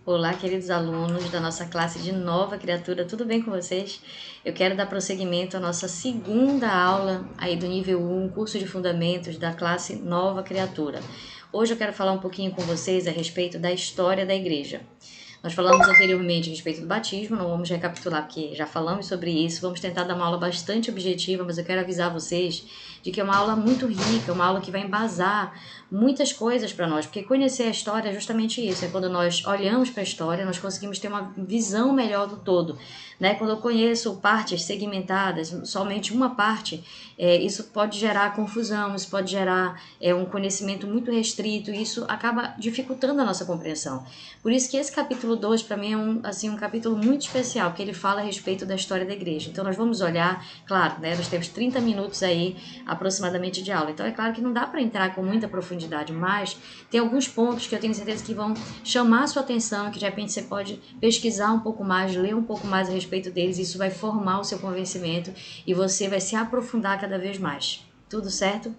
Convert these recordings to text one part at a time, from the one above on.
Olá, queridos alunos da nossa classe de Nova Criatura, tudo bem com vocês? Eu quero dar prosseguimento à nossa segunda aula aí do nível 1, curso de fundamentos da classe Nova Criatura. Hoje eu quero falar um pouquinho com vocês a respeito da história da igreja. Nós falamos anteriormente a respeito do batismo, não vamos recapitular porque já falamos sobre isso. Vamos tentar dar uma aula bastante objetiva, mas eu quero avisar vocês de que é uma aula muito rica, uma aula que vai embasar muitas coisas para nós, porque conhecer a história é justamente isso, é quando nós olhamos para a história, nós conseguimos ter uma visão melhor do todo, né? Quando eu conheço partes segmentadas, somente uma parte, isso pode gerar confusão, isso pode gerar um conhecimento muito restrito, e isso acaba dificultando a nossa compreensão. Por isso que esse capítulo 2 para mim é um capítulo muito especial, porque ele fala a respeito da história da igreja. Então nós vamos olhar, claro, né, nós temos 30 minutos aí aproximadamente de aula, então é claro que não dá para entrar com muita profundidade, mas tem alguns pontos que eu tenho certeza que vão chamar a sua atenção, que de repente você pode pesquisar um pouco mais, ler um pouco mais a respeito deles, e isso vai formar o seu convencimento e você vai se aprofundar cada vez mais. Tudo certo?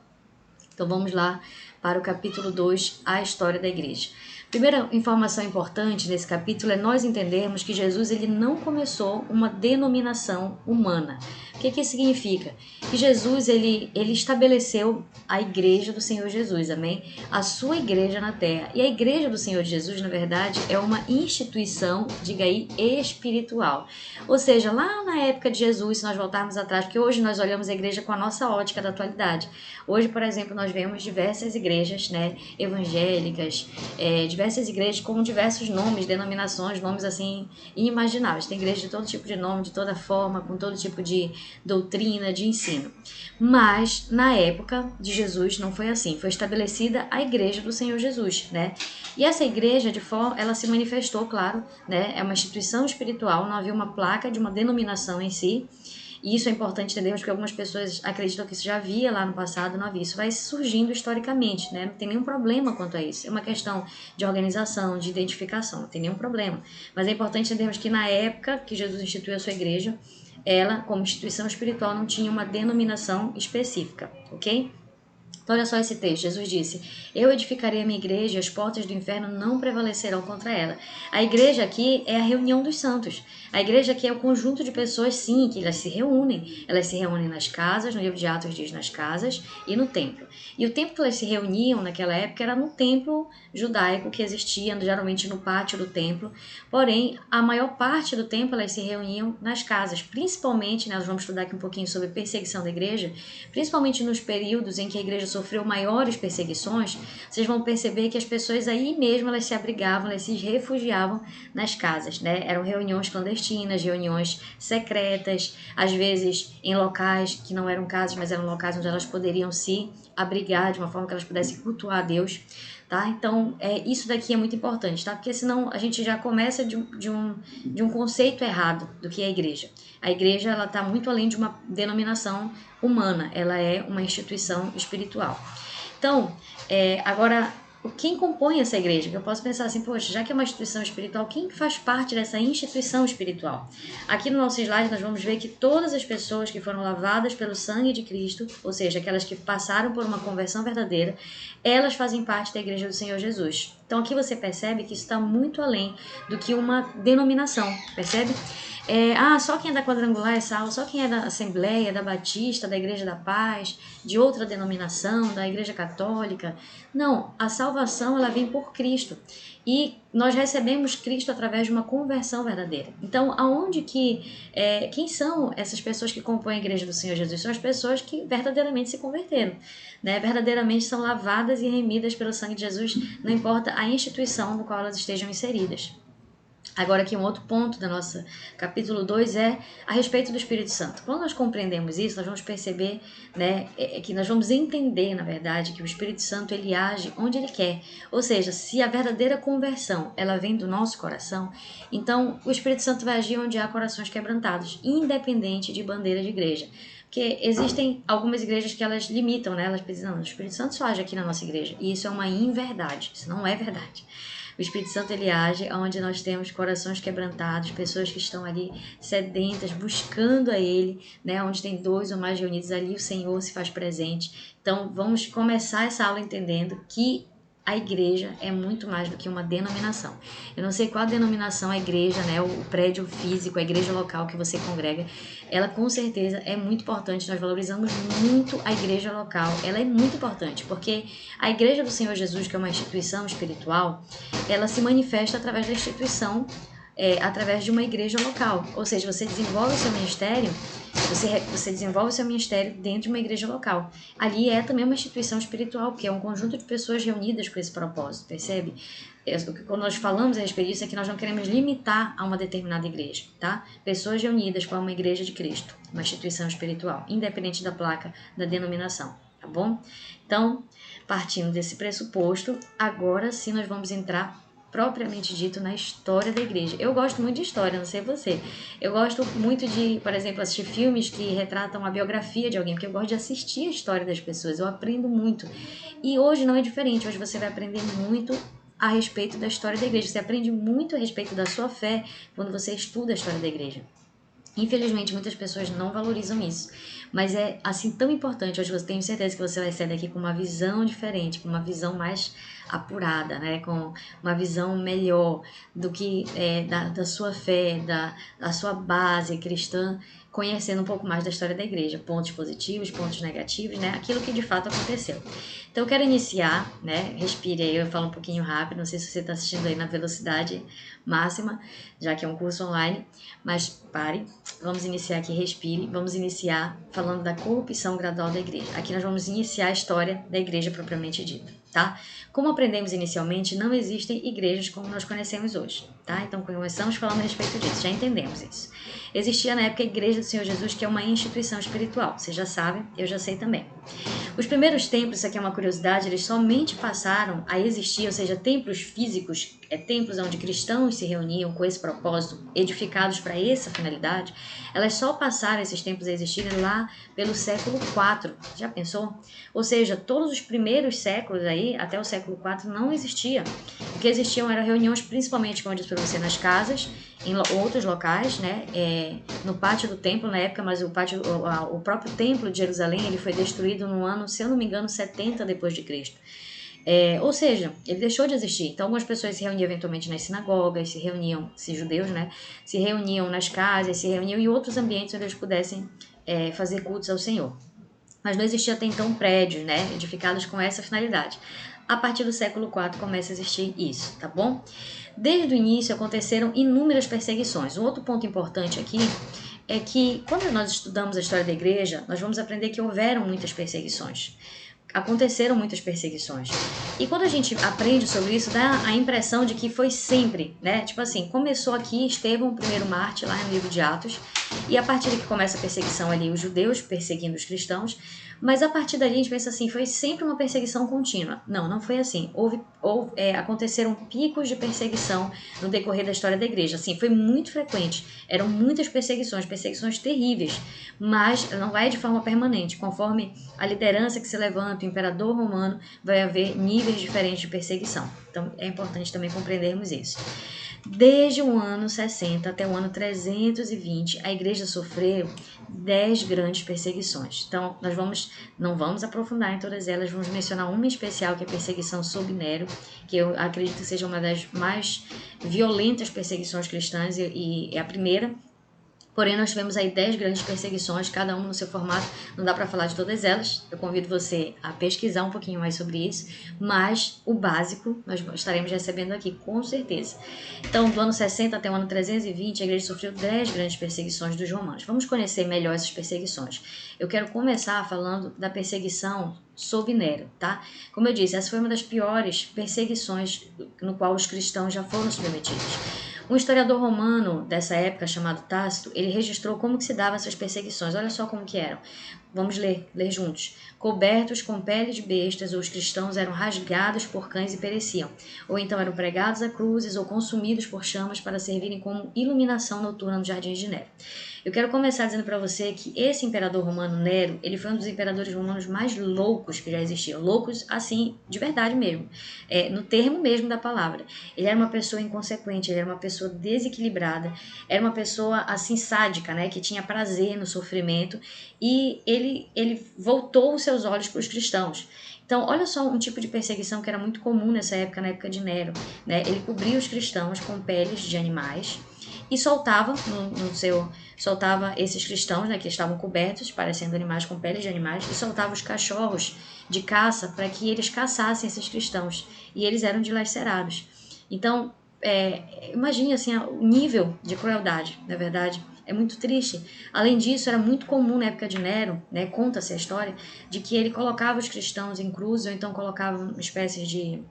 Então vamos lá para o capítulo 2, a história da igreja. Primeira informação importante nesse capítulo é nós entendermos que Jesus ele não começou uma denominação humana. O que isso significa? Que Jesus ele estabeleceu a igreja do Senhor Jesus, amém? A sua igreja na terra. E a igreja do Senhor Jesus, na verdade, é uma instituição, diga aí, espiritual. Ou seja, lá na época de Jesus, se nós voltarmos atrás, porque hoje nós olhamos a igreja com a nossa ótica da atualidade. Hoje, por exemplo, nós vemos diversas igrejas, né, evangélicas, diversas igrejas com diversos nomes, denominações, nomes assim inimagináveis. Tem igreja de todo tipo de nome, de toda forma, com todo tipo de doutrina, de ensino. Mas na época de Jesus não foi assim. Foi estabelecida a igreja do Senhor Jesus, né? E essa igreja, ela se manifestou, claro, né? É uma instituição espiritual, não havia uma placa de uma denominação em si. E isso é importante entendermos, porque algumas pessoas acreditam que isso já havia lá no passado, não havia. Isso vai surgindo historicamente, né? Não tem nenhum problema quanto a isso. É uma questão de organização, de identificação, não tem nenhum problema. Mas é importante entendermos que na época que Jesus instituiu a sua igreja, ela, como instituição espiritual, não tinha uma denominação específica, ok? Então, olha só esse texto. Jesus disse: Eu edificarei a minha igreja e as portas do inferno não prevalecerão contra ela. A igreja aqui é a reunião dos santos. A igreja aqui é o conjunto de pessoas, sim, que elas se reúnem. Elas se reúnem nas casas, no livro de Atos diz nas casas e no templo. E o templo que elas se reuniam naquela época era no templo judaico que existia, geralmente no pátio do templo. Porém, a maior parte do tempo elas se reuniam nas casas, principalmente, né, nós vamos estudar aqui um pouquinho sobre perseguição da igreja, principalmente nos períodos em que a igreja sofreu maiores perseguições. Vocês vão perceber que as pessoas aí mesmo elas se abrigavam, elas se refugiavam nas casas, né? Eram reuniões clandestinas, reuniões secretas, às vezes em locais que não eram casas, mas eram locais onde elas poderiam se abrigar de uma forma que elas pudessem cultuar a Deus. Tá? Então, isso daqui é muito importante, tá? Porque senão a gente já começa de um conceito errado do que é a igreja. A igreja está muito além de uma denominação humana, ela é uma instituição espiritual. Então, agora, quem compõe essa igreja? Eu posso pensar assim, poxa, já que é uma instituição espiritual, quem faz parte dessa instituição espiritual? Aqui no nosso slide nós vamos ver que todas as pessoas que foram lavadas pelo sangue de Cristo, ou seja, aquelas que passaram por uma conversão verdadeira, elas fazem parte da igreja do Senhor Jesus. Então aqui você percebe que isso está muito além do que uma denominação, percebe? Só quem é da Quadrangular é salvo, só quem é da Assembleia, da Batista, da Igreja da Paz, de outra denominação, da Igreja Católica. Não, a salvação ela vem por Cristo. E nós recebemos Cristo através de uma conversão verdadeira. Então, quem são essas pessoas que compõem a Igreja do Senhor Jesus? São as pessoas que verdadeiramente se converteram, né? Verdadeiramente são lavadas e remidas pelo sangue de Jesus, não importa a instituição no qual elas estejam inseridas. Agora aqui um outro ponto da nossa capítulo 2 é a respeito do Espírito Santo. Quando nós compreendemos isso, nós vamos perceber, né, que nós vamos entender, na verdade, que o Espírito Santo ele age onde ele quer. Ou seja, se a verdadeira conversão ela vem do nosso coração, então o Espírito Santo vai agir onde há corações quebrantados, independente de bandeira de igreja. Porque existem algumas igrejas que elas limitam, né? Elas dizem, não, o Espírito Santo só age aqui na nossa igreja. E isso é uma inverdade, isso não é verdade. O Espírito Santo ele age onde nós temos corações quebrantados, pessoas que estão ali sedentas, buscando a Ele, né? Onde tem 2 ou mais reunidos, ali o Senhor se faz presente. Então, vamos começar essa aula entendendo que a igreja é muito mais do que uma denominação. Eu não sei qual a denominação, a igreja, né, o prédio físico, a igreja local que você congrega, ela com certeza é muito importante, nós valorizamos muito a igreja local, ela é muito importante, porque a igreja do Senhor Jesus, que é uma instituição espiritual, ela se manifesta através da instituição, através de uma igreja local, ou seja, você desenvolve o seu ministério, você desenvolve o seu ministério dentro de uma igreja local. Ali é também uma instituição espiritual, porque é um conjunto de pessoas reunidas com esse propósito, percebe? Quando nós falamos a respeito disso, é que nós não queremos limitar a uma determinada igreja, tá? Pessoas reunidas com uma igreja de Cristo, uma instituição espiritual, independente da placa, da denominação, tá bom? Então, partindo desse pressuposto, agora sim nós vamos entrar propriamente dito na história da igreja. Eu gosto muito de história, não sei você. Eu gosto muito de, por exemplo, assistir filmes que retratam a biografia de alguém, porque eu gosto de assistir a história das pessoas, eu aprendo muito. E hoje não é diferente, hoje você vai aprender muito a respeito da história da igreja. Você aprende muito a respeito da sua fé quando você estuda a história da igreja. Infelizmente, muitas pessoas não valorizam isso, mas é assim tão importante. Hoje eu tenho certeza que você vai sair daqui com uma visão diferente, com uma visão mais apurada, né? Com uma visão melhor do que da sua fé, da sua base cristã, conhecendo um pouco mais da história da igreja, pontos positivos, pontos negativos, né? Aquilo que de fato aconteceu. Então eu quero iniciar, né? Respire aí, eu falo um pouquinho rápido, não sei se você está assistindo aí na velocidade máxima, já que é um curso online, mas pare, vamos iniciar aqui, respire, vamos iniciar falando da corrupção gradual da igreja. Aqui nós vamos iniciar a história da igreja propriamente dita, tá? Como aprendemos inicialmente, não existem igrejas como nós conhecemos hoje, tá? Então começamos falando a respeito disso, já entendemos isso. Existia na época a Igreja do Senhor Jesus, que é uma instituição espiritual, vocês já sabem, eu já sei também. Os primeiros templos, isso aqui é uma curiosidade, eles somente passaram a existir, ou seja, templos físicos, templos onde cristãos se reuniam com esse propósito, edificados para essa finalidade, elas só passaram esses templos a existirem lá pelo século IV, já pensou? Ou seja, todos os primeiros séculos aí, até o século IV, não existia. O que existiam eram reuniões, principalmente, como eu disse para você, nas casas, em outros locais, né? No pátio do templo na época, mas o próprio templo de Jerusalém, ele foi destruído no ano, se eu não me engano, 70 depois de Cristo. Ou seja, ele deixou de existir. Então, algumas pessoas se reuniam eventualmente nas sinagogas, se reuniam, se judeus, né? Se reuniam nas casas, se reuniam em outros ambientes onde eles pudessem fazer cultos ao Senhor. Mas não existia até então prédios, né? Edificados com essa finalidade. A partir do século IV começa a existir isso, tá bom? Desde o início aconteceram inúmeras perseguições. Um outro ponto importante aqui é que quando nós estudamos a história da igreja, nós vamos aprender que houveram muitas perseguições. Aconteceram muitas perseguições. E quando a gente aprende sobre isso, dá a impressão de que foi sempre, né? Tipo assim, começou aqui Estevão, o primeiro mártir, lá no livro de Atos, e a partir daqui começa a perseguição ali, os judeus perseguindo os cristãos, mas a partir dali a gente pensa assim, foi sempre uma perseguição contínua. Não, não foi assim. Aconteceram picos de perseguição no decorrer da história da igreja. Assim, foi muito frequente. Eram muitas perseguições terríveis, mas não vai de forma permanente. Conforme a liderança que se levanta, o imperador romano, vai haver níveis diferentes de perseguição. Então, é importante também compreendermos isso. Desde o ano 60 até o ano 320, a igreja sofreu 10 grandes perseguições. Então, nós não vamos aprofundar em todas elas, vamos mencionar uma especial, que é a perseguição sob Nero, que eu acredito que seja uma das mais violentas perseguições cristãs e é a primeira. Porém, nós tivemos aí 10 grandes perseguições, cada uma no seu formato, não dá para falar de todas elas. Eu convido você a pesquisar um pouquinho mais sobre isso, mas o básico nós estaremos recebendo aqui, com certeza. Então, do ano 60 até o ano 320, a igreja sofreu 10 grandes perseguições dos romanos. Vamos conhecer melhor essas perseguições. Eu quero começar falando da perseguição sob Nero, tá? Como eu disse, essa foi uma das piores perseguições no qual os cristãos já foram submetidos. Um historiador romano dessa época, chamado Tácito, ele registrou como que se davam essas perseguições. Olha só como que eram. Vamos ler juntos. Cobertos com pele de bestas, os cristãos eram rasgados por cães e pereciam. Ou então eram pregados a cruzes ou consumidos por chamas para servirem como iluminação noturna nos jardins de Nero. Eu quero começar dizendo para você que esse imperador romano, Nero, ele foi um dos imperadores romanos mais loucos que já existiam. Loucos, assim, de verdade mesmo. No termo mesmo da palavra. Ele era uma pessoa inconsequente, ele era uma pessoa desequilibrada, era uma pessoa, assim, sádica, né, que tinha prazer no sofrimento, e ele voltou os seus olhos para os cristãos. Então, olha só um tipo de perseguição que era muito comum nessa época, na época de Nero, né? Ele cobria os cristãos com peles de animais e soltava soltava esses cristãos, né, que estavam cobertos, parecendo animais com peles de animais, e soltava os cachorros de caça para que eles caçassem esses cristãos, e eles eram dilacerados. Então, imagine assim, o nível de crueldade, na verdade, é muito triste. Além disso, era muito comum na época de Nero, né, conta-se a história, de que ele colocava os cristãos em cruz, ou então colocava uma espécie de...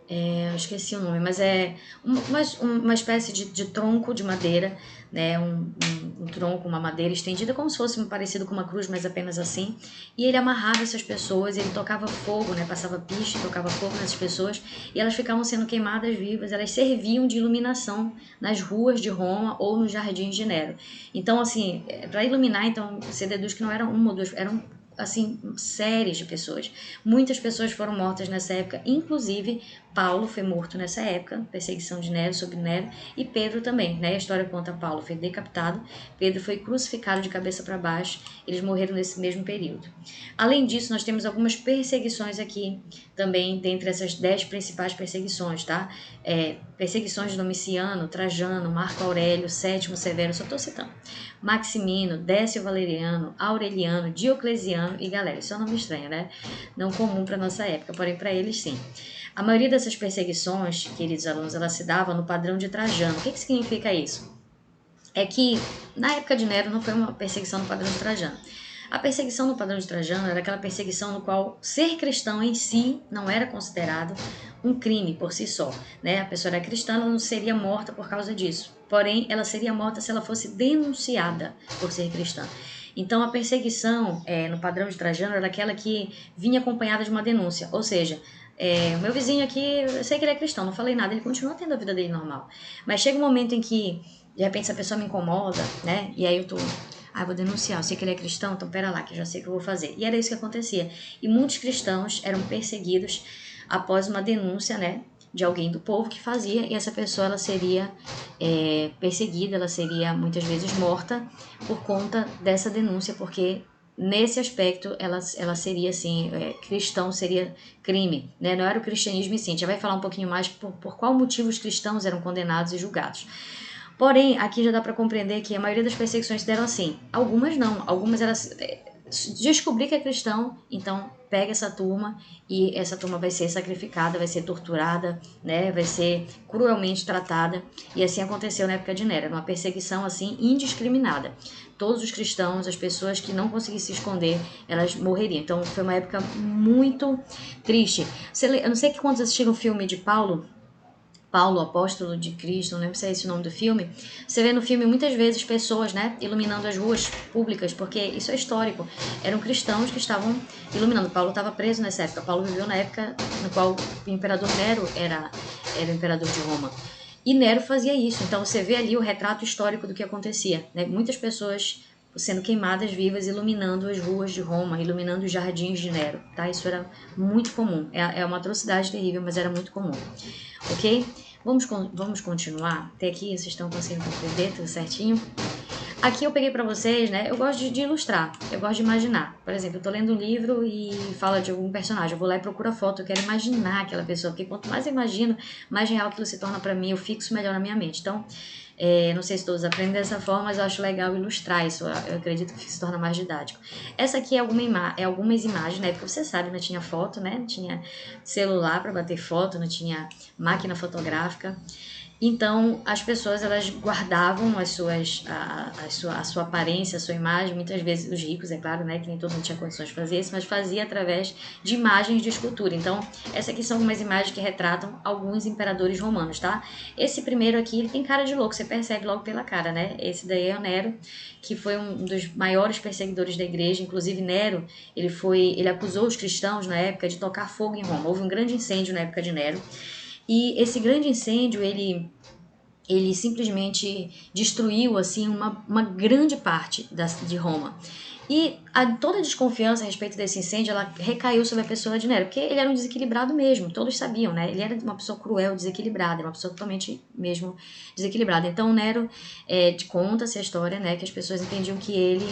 eu esqueci o nome, mas é uma espécie de tronco de madeira, né, um tronco, uma madeira estendida como se fosse parecido com uma cruz, mas apenas assim, e ele amarrava essas pessoas, ele tocava fogo, né, passava piche, tocava fogo nessas pessoas, e elas ficavam sendo queimadas vivas, elas serviam de iluminação nas ruas de Roma ou nos jardins de Nero. Então, assim, para iluminar, então, você deduz que não eram uma ou duas, eram assim, séries de pessoas. Muitas pessoas foram mortas nessa época, inclusive Paulo foi morto nessa época, perseguição de Nero sobre Nero, e Pedro também, né? A história conta Paulo foi decapitado, Pedro foi crucificado de cabeça para baixo, eles morreram nesse mesmo período. Além disso, nós temos algumas perseguições aqui também, dentre essas 10 principais perseguições, tá? Perseguições de Domiciano, Trajano, Marco Aurélio, Sétimo Severo, só estou citando. Maximino, Décio Valeriano, Aureliano, Diocleciano e Galera. Isso é um nome estranho, né? Não comum para nossa época, porém para eles sim. A maioria dessas perseguições, queridos alunos, ela se dava no padrão de Trajano. O que significa isso? É que na época de Nero não foi uma perseguição no padrão de Trajano. A perseguição no padrão de Trajano era aquela perseguição no qual ser cristão em si não era considerado um crime por si só, né? A pessoa era cristã, ela não seria morta por causa disso. Porém, ela seria morta se ela fosse denunciada por ser cristã. Então, a perseguição no padrão de Trajano era aquela que vinha acompanhada de uma denúncia, ou seja, meu vizinho aqui, eu sei que ele é cristão, não falei nada, ele continua tendo a vida dele normal. Mas chega um momento em que, de repente, essa pessoa me incomoda, né? E aí eu tô... vou denunciar, eu sei que ele é cristão, então pera lá, que eu já sei o que eu vou fazer. E era isso que acontecia. E muitos cristãos eram perseguidos após uma denúncia, né? De alguém do povo que fazia, e essa pessoa ela seria perseguida, ela seria muitas vezes morta por conta dessa denúncia, porque nesse aspecto ela seria assim, cristão seria crime, né? Não era o cristianismo em si. A gente já vai falar um pouquinho mais por qual motivo os cristãos eram condenados e julgados. Porém, aqui já dá para compreender que a maioria das perseguições se deram assim. Algumas não, algumas elas descobrir que é cristão, então pega essa turma e essa turma vai ser sacrificada, vai ser torturada, né? Vai ser cruelmente tratada. E assim aconteceu na época de Nero, uma perseguição assim indiscriminada. Todos os cristãos, as pessoas que não conseguissem se esconder, elas morreriam. Então foi uma época muito triste. Eu não sei quantos assistiram o filme de Paulo, apóstolo de Cristo, não lembro se é esse o nome do filme. Você vê no filme muitas vezes pessoas, né, iluminando as ruas públicas, porque isso é histórico. Eram cristãos que estavam iluminando. Paulo estava preso nessa época. Paulo viveu na época no qual o imperador Nero era o imperador de Roma. E Nero fazia isso. Então você vê ali o retrato histórico do que acontecia, né? Muitas pessoas sendo queimadas vivas, iluminando as ruas de Roma, iluminando os jardins de Nero, tá? Isso era muito comum. É uma atrocidade terrível, mas era muito comum. Ok? Vamos continuar? Até aqui vocês estão conseguindo compreender tudo certinho? Aqui eu peguei pra vocês, né? Eu gosto de ilustrar, eu gosto de imaginar. Por exemplo, eu tô lendo um livro e fala de algum personagem. Eu vou lá e procuro a foto, eu quero imaginar aquela pessoa. Porque quanto mais eu imagino, mais real aquilo se torna pra mim, eu fixo melhor na minha mente. Então, não sei se todos aprendem dessa forma, mas eu acho legal ilustrar isso. Eu acredito que se torna mais didático. Essa aqui é algumas imagens, né? Porque você sabe, não tinha foto, né? Não tinha celular para bater foto, não tinha máquina fotográfica. Então, as pessoas, elas guardavam a sua aparência, a sua imagem, muitas vezes os ricos, é claro, né, que nem todo mundo tinha condições de fazer isso, mas fazia através de imagens de escultura. Então, essas aqui são algumas imagens que retratam alguns imperadores romanos, tá? Esse primeiro aqui, ele tem cara de louco, você percebe logo pela cara, né? Esse daí é o Nero, que foi um dos maiores perseguidores da igreja. Inclusive, Nero, ele acusou os cristãos na época de tocar fogo em Roma. Houve um grande incêndio na época de Nero. E esse grande incêndio, ele simplesmente destruiu assim uma grande parte de Roma. E toda a desconfiança a respeito desse incêndio, ela recaiu sobre a pessoa de Nero, porque ele era um desequilibrado mesmo, todos sabiam, né? Ele era uma pessoa cruel, desequilibrada, era uma pessoa totalmente mesmo desequilibrada. Então, Nero, conta-se a história, né, que as pessoas entendiam que ele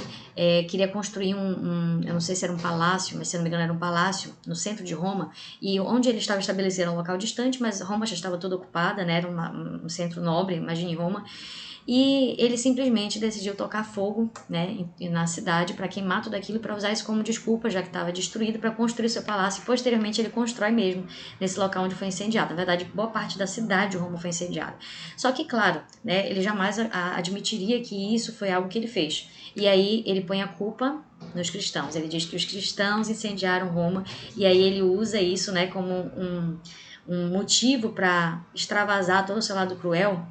queria construir eu não sei se era um palácio, mas se não me engano era um palácio, no centro de Roma, e onde ele estava estabelecido era um local distante, mas Roma já estava toda ocupada, né? Era um centro nobre, imagine Roma. E ele simplesmente decidiu tocar fogo, né, na cidade para queimar tudo aquilo, para usar isso como desculpa, já que estava destruído, para construir seu palácio. E posteriormente ele constrói mesmo nesse local onde foi incendiado. Na verdade, boa parte da cidade de Roma foi incendiada. Só que, claro, né, ele jamais admitiria que isso foi algo que ele fez. E aí ele põe a culpa nos cristãos. Ele diz que os cristãos incendiaram Roma, e aí ele usa isso, né, como um motivo para extravasar todo o seu lado cruel.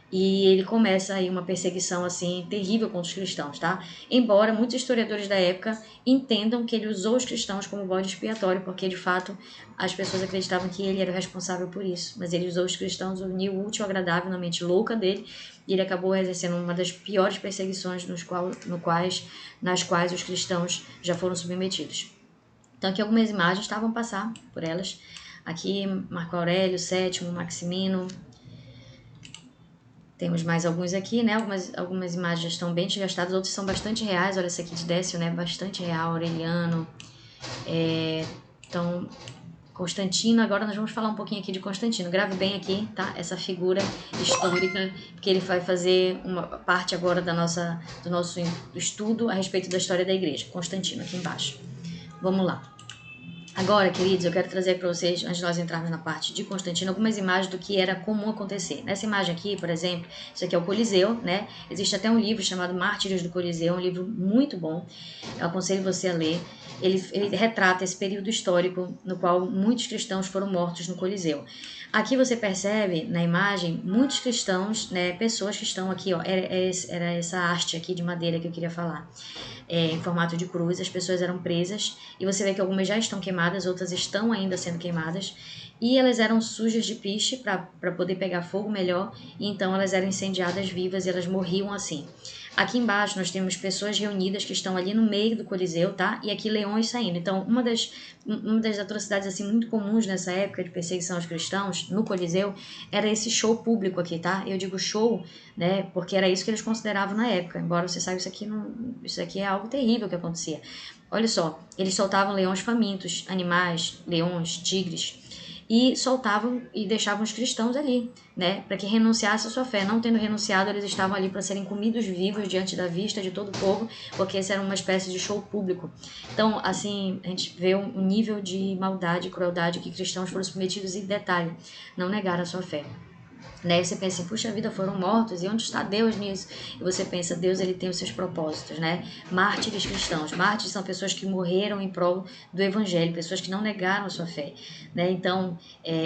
E ele começa aí uma perseguição assim terrível contra os cristãos, tá? Embora muitos historiadores da época entendam que ele usou os cristãos como bode expiatório, porque de fato as pessoas acreditavam que ele era o responsável por isso. Mas ele usou os cristãos, uniu o útil ao agradável na mente louca dele, e ele acabou exercendo uma das piores perseguições nas quais os cristãos já foram submetidos. Então aqui algumas imagens, tá? Vamos passar por elas. Aqui Marco Aurélio, Sétimo, Maximino. Temos mais alguns aqui, né? Algumas imagens já estão bem desgastadas, outras são bastante reais. Olha essa aqui de Décio, né? Bastante real, Aureliano. Então, Constantino. Agora nós vamos falar um pouquinho aqui de Constantino. Grave bem aqui, tá? Essa figura histórica, porque ele vai fazer uma parte agora do nosso estudo a respeito da história da igreja. Constantino, aqui embaixo. Vamos lá. Agora, queridos, eu quero trazer para vocês, antes de nós entrarmos na parte de Constantino, algumas imagens do que era comum acontecer. Nessa imagem aqui, por exemplo, isso aqui é o Coliseu, né? Existe até um livro chamado Mártires do Coliseu, um livro muito bom. Eu aconselho você a ler. Ele retrata esse período histórico no qual muitos cristãos foram mortos no Coliseu. Aqui você percebe, na imagem, muitos cristãos, né, pessoas que estão aqui, ó, era essa haste aqui de madeira que eu queria falar. Em formato de cruz, as pessoas eram presas, e você vê que algumas já estão queimadas, outras estão ainda sendo queimadas, e elas eram sujas de piche para poder pegar fogo melhor, e então elas eram incendiadas vivas e elas morriam assim. Aqui embaixo nós temos pessoas reunidas que estão ali no meio do Coliseu, tá? E aqui leões saindo. Então, uma das atrocidades assim muito comuns nessa época de perseguição aos cristãos no Coliseu era esse show público aqui, tá? Eu digo show, né? Porque era isso que eles consideravam na época. Embora você saiba, isso aqui é algo terrível que acontecia. Olha só, eles soltavam leões famintos, animais, leões, tigres, e soltavam e deixavam os cristãos ali, né, para que renunciasse à sua fé. Não tendo renunciado, eles estavam ali para serem comidos vivos diante da vista de todo o povo, porque esse era uma espécie de show público. Então, assim, a gente vê um nível de maldade e crueldade que cristãos foram submetidos, e detalhe, não negaram a sua fé. Né? Você pensa assim, puxa vida, foram mortos, e onde está Deus nisso? E você pensa, Deus ele tem os seus propósitos, né? Mártires cristãos. Mártires são pessoas que morreram em prol do evangelho, pessoas que não negaram a sua fé, né? Então,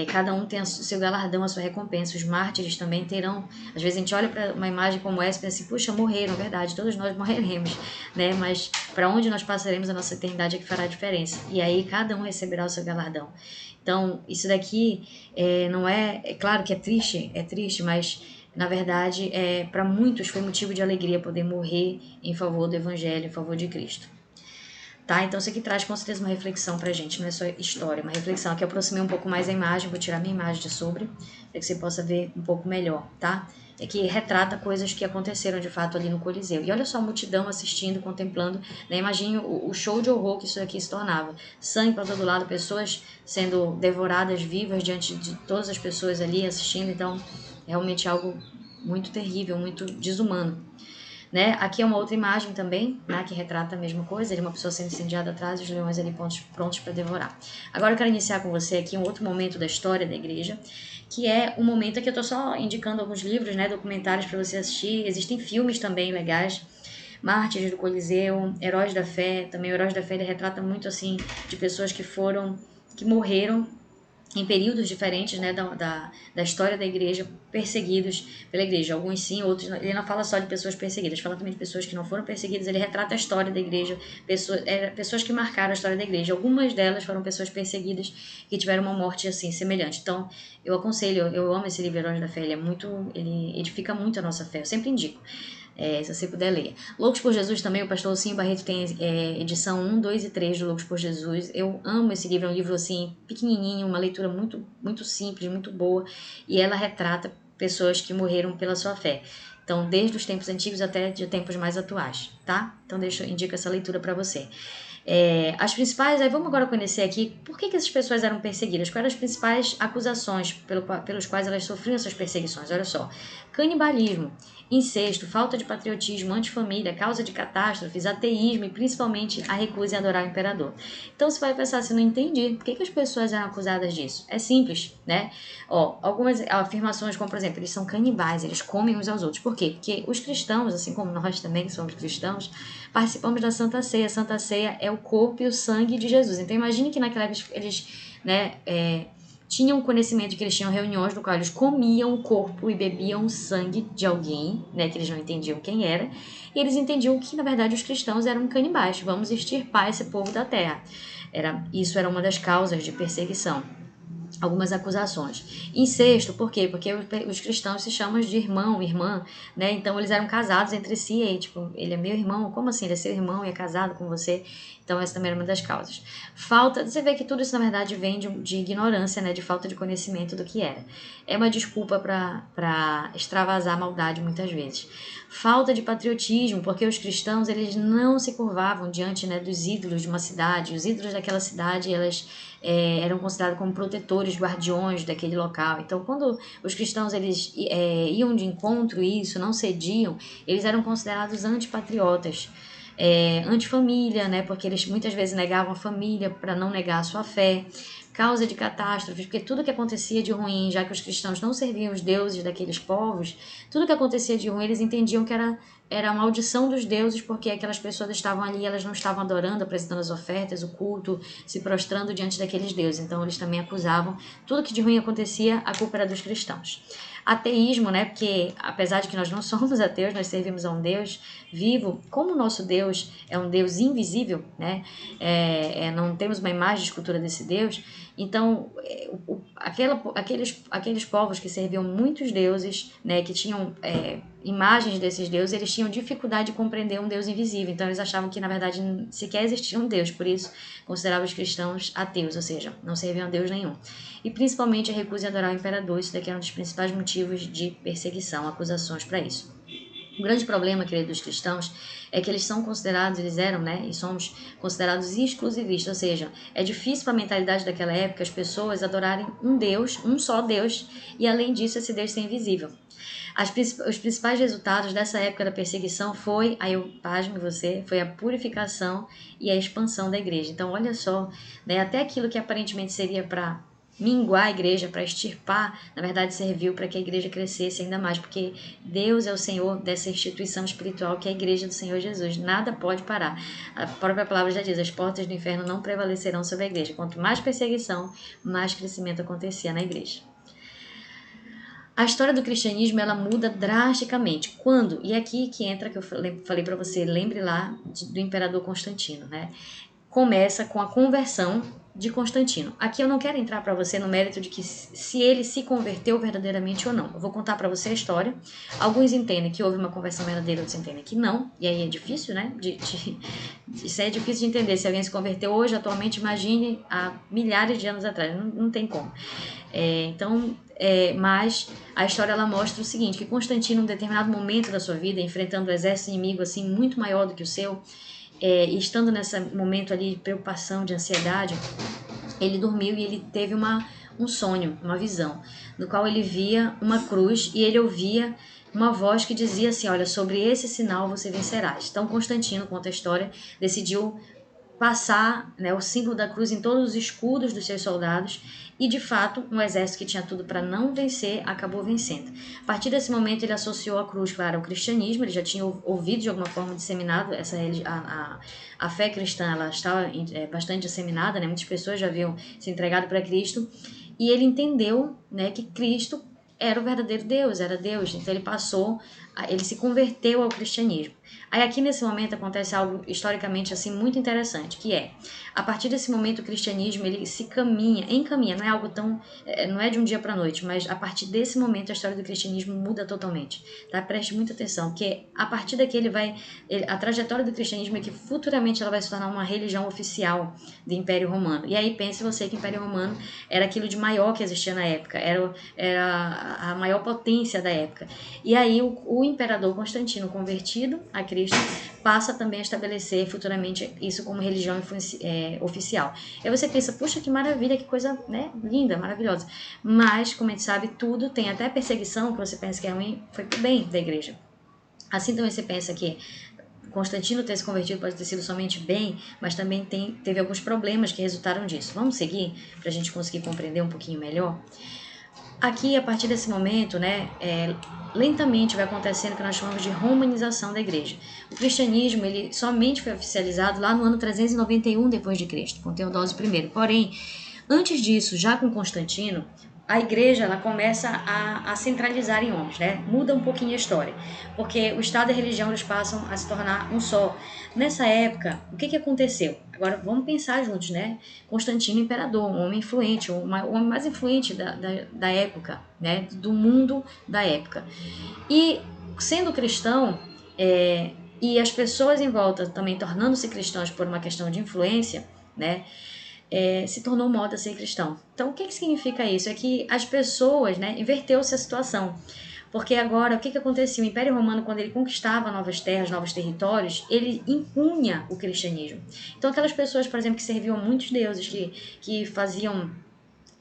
cada um tem o seu galardão, a sua recompensa. Os mártires também terão. Às vezes a gente olha para uma imagem como essa e pensa assim, puxa, morreram, verdade, todos nós morreremos, né? Mas para onde nós passaremos a nossa eternidade é que fará a diferença. E aí cada um receberá o seu galardão. Então, isso daqui não é claro que é triste, mas na verdade, para muitos foi motivo de alegria poder morrer em favor do Evangelho, em favor de Cristo. Tá? Então, isso aqui traz com certeza uma reflexão pra gente, não é só história, uma reflexão. Aqui eu aproximei um pouco mais a imagem, vou tirar minha imagem de sobre, para que você possa ver um pouco melhor, tá? É que retrata coisas que aconteceram de fato ali no Coliseu. E olha só a multidão assistindo, contemplando, né? Imagine o show de horror que isso aqui se tornava. Sangue para todo lado, pessoas sendo devoradas vivas diante de todas as pessoas ali assistindo. Então, realmente algo muito terrível, muito desumano. Né? Aqui é uma outra imagem também, né, que retrata a mesma coisa, ele é uma pessoa sendo incendiada atrás e os leões ali prontos para devorar. Agora eu quero iniciar com você aqui um outro momento da história da igreja, que é um momento aqui eu estou só indicando alguns livros, né, documentários para você assistir, existem filmes também legais, Mártires do Coliseu, Heróis da Fé, também o Heróis da Fé ele retrata muito assim de pessoas que morreram em períodos diferentes, né, da história da igreja, perseguidos pela igreja. Alguns sim, outros não. Ele não fala só de pessoas perseguidas, fala também de pessoas que não foram perseguidas. Ele retrata a história da igreja, pessoas que marcaram a história da igreja. Algumas delas foram pessoas perseguidas que tiveram uma morte assim, semelhante. Então, eu aconselho, eu amo esse livro Heróis da Fé, ele edifica muito a nossa fé, eu sempre indico. Se você puder ler. Loucos por Jesus também, o pastor Lucinho Barreto tem edição 1, 2 e 3 do Loucos por Jesus. Eu amo esse livro, é um livro assim, pequenininho, uma leitura muito, muito simples, muito boa, e ela retrata pessoas que morreram pela sua fé. Então, desde os tempos antigos até de tempos mais atuais, tá? Então, indico essa leitura para você. As principais, aí vamos agora conhecer aqui por que essas pessoas eram perseguidas, quais eram as principais acusações pelos quais elas sofriam essas perseguições. Olha só: canibalismo, incesto, falta de patriotismo, antifamília, causa de catástrofes, ateísmo e principalmente a recusa em adorar o imperador. Então você vai pensar assim, não entendi, por que as pessoas eram acusadas disso? É simples, né? Algumas afirmações como, por exemplo, eles são canibais, eles comem uns aos outros. Por quê? Porque os cristãos, assim como nós também que somos cristãos, participamos da Santa Ceia. A Santa Ceia é o corpo e o sangue de Jesus. Então imagine que naquela época eles tinham conhecimento de que eles tinham reuniões no qual eles comiam o corpo e bebiam o sangue de alguém, né, que eles não entendiam quem era, e eles entendiam que, na verdade, os cristãos eram canibais. Vamos extirpar esse povo da terra. Isso era uma das causas de perseguição. Algumas acusações. Incesto, por quê? Porque os cristãos se chamam de irmão, irmã, né? Então eles eram casados entre si, e tipo, ele é meu irmão, como assim? Ele é seu irmão e é casado com você? Então essa também era uma das causas. Você vê que tudo isso na verdade vem de ignorância, né? De falta de conhecimento do que era. É uma desculpa para extravasar a maldade muitas vezes. Falta de patriotismo, porque os cristãos eles não se curvavam diante, né, dos ídolos de uma cidade. Os ídolos daquela cidade eram considerados como protetores, guardiões daquele local. Então, quando os cristãos eles iam de encontro a isso, não cediam, eles eram considerados antipatriotas. Antifamília, né, porque eles muitas vezes negavam a família para não negar a sua fé. Causa de catástrofes, porque tudo que acontecia de ruim, já que os cristãos não serviam os deuses daqueles povos, tudo que acontecia de ruim, eles entendiam que era a maldição dos deuses, porque aquelas pessoas estavam ali, elas não estavam adorando, apresentando as ofertas, o culto, se prostrando diante daqueles deuses. Então eles também acusavam tudo que de ruim acontecia, a culpa era dos cristãos. Ateísmo, né? Porque apesar de que nós não somos ateus, nós servimos a um Deus vivo. Como o nosso Deus é um Deus invisível, né? Não temos uma imagem de escultura desse Deus. Então, aqueles povos que serviam muitos deuses, né? Que tinham imagens desses deuses, eles tinham dificuldade de compreender um Deus invisível. Então, eles achavam que, na verdade, sequer existia um Deus. Por isso, consideravam os cristãos ateus, ou seja, não serviam a Deus nenhum. E principalmente a recusa em adorar o imperador. Isso daqui é um dos principais motivos de perseguição, acusações para isso. O grande problema, querido, dos cristãos é que eles eram, né, e somos considerados exclusivistas, ou seja, é difícil para a mentalidade daquela época as pessoas adorarem um Deus, um só Deus, e além disso esse Deus ser invisível. Os principais resultados dessa época da perseguição foi a purificação e a expansão da igreja. Então, olha só, né, até aquilo que aparentemente seria para minguar a igreja, para extirpar, na verdade serviu para que a igreja crescesse ainda mais, porque Deus é o Senhor dessa instituição espiritual que é a igreja do Senhor Jesus. Nada pode parar. A própria palavra já diz, as portas do inferno não prevalecerão sobre a igreja. Quanto mais perseguição, mais crescimento acontecia na igreja. A história do cristianismo ela muda drasticamente. Quando? E é aqui que entra que eu falei para você, lembre lá do imperador Constantino, né? Começa com a conversão de Constantino. Aqui eu não quero entrar para você no mérito de que se ele se converteu verdadeiramente ou não. Eu vou contar para você a história. Alguns entendem que houve uma conversão verdadeira, outros entendem que não. E aí é difícil, né? Isso é difícil de entender. Se alguém se converteu hoje, atualmente, imagine há milhares de anos atrás. Não tem como. Mas a história ela mostra o seguinte, que Constantino, em um determinado momento da sua vida, enfrentando um exército inimigo assim, muito maior do que o seu, e estando nesse momento ali de preocupação, de ansiedade, ele dormiu e ele teve um sonho, uma visão, no qual ele via uma cruz e ele ouvia uma voz que dizia assim, olha, sobre esse sinal você vencerás. Então Constantino, conta a história, decidiu passar, né, o símbolo da cruz em todos os escudos dos seus soldados e, de fato, um exército que tinha tudo para não vencer, acabou vencendo. A partir desse momento, ele associou a cruz, claro, ao cristianismo, ele já tinha ouvido de alguma forma disseminado, a fé cristã ela estava bastante disseminada, né, muitas pessoas já haviam se entregado para Cristo, e ele entendeu, né, que Cristo era o verdadeiro Deus, era Deus, então ele se converteu ao cristianismo. Aí aqui nesse momento acontece algo historicamente assim muito interessante, que é, a partir desse momento o cristianismo ele se encaminha, não é algo tão, não é de um dia para a noite, mas a partir desse momento a história do cristianismo muda totalmente, tá? Preste muita atenção, porque a partir daqui a trajetória do cristianismo é que futuramente ela vai se tornar uma religião oficial do Império Romano. E aí pense você que o Império Romano era aquilo de maior que existia na época, era a maior potência da época. E aí o imperador Constantino, convertido a Cristo, passa também a estabelecer futuramente isso como religião oficial. Aí você pensa, puxa, que maravilha, que coisa, né, linda, maravilhosa. Mas, como a gente sabe, tudo tem até perseguição, que você pensa que é ruim, foi pro bem da igreja. Assim também você pensa que Constantino ter se convertido pode ter sido somente bem, mas também teve alguns problemas que resultaram disso. Vamos seguir para a gente conseguir compreender um pouquinho melhor? Aqui, a partir desse momento, né, lentamente vai acontecendo o que nós chamamos de romanização da igreja. O cristianismo ele somente foi oficializado lá no ano 391 d.C., com Teodósio I. Porém, antes disso, já com Constantino, a igreja ela começa a centralizar em homens, né? Muda um pouquinho a história, porque o Estado e a religião eles passam a se tornar um só. Nessa época, o que aconteceu? Agora vamos pensar juntos, né? Constantino, imperador, um homem influente, o homem mais influente da época, né? Do mundo da época. E sendo cristão, e as pessoas em volta também tornando-se cristãs por uma questão de influência, né? Se tornou moda ser cristão. Então, o que significa isso? É que as pessoas, né, inverteu-se a situação. Porque agora, o que acontecia? O Império Romano, quando ele conquistava novas terras, novos territórios, ele impunha o cristianismo. Então, aquelas pessoas, por exemplo, que serviam a muitos deuses, que faziam,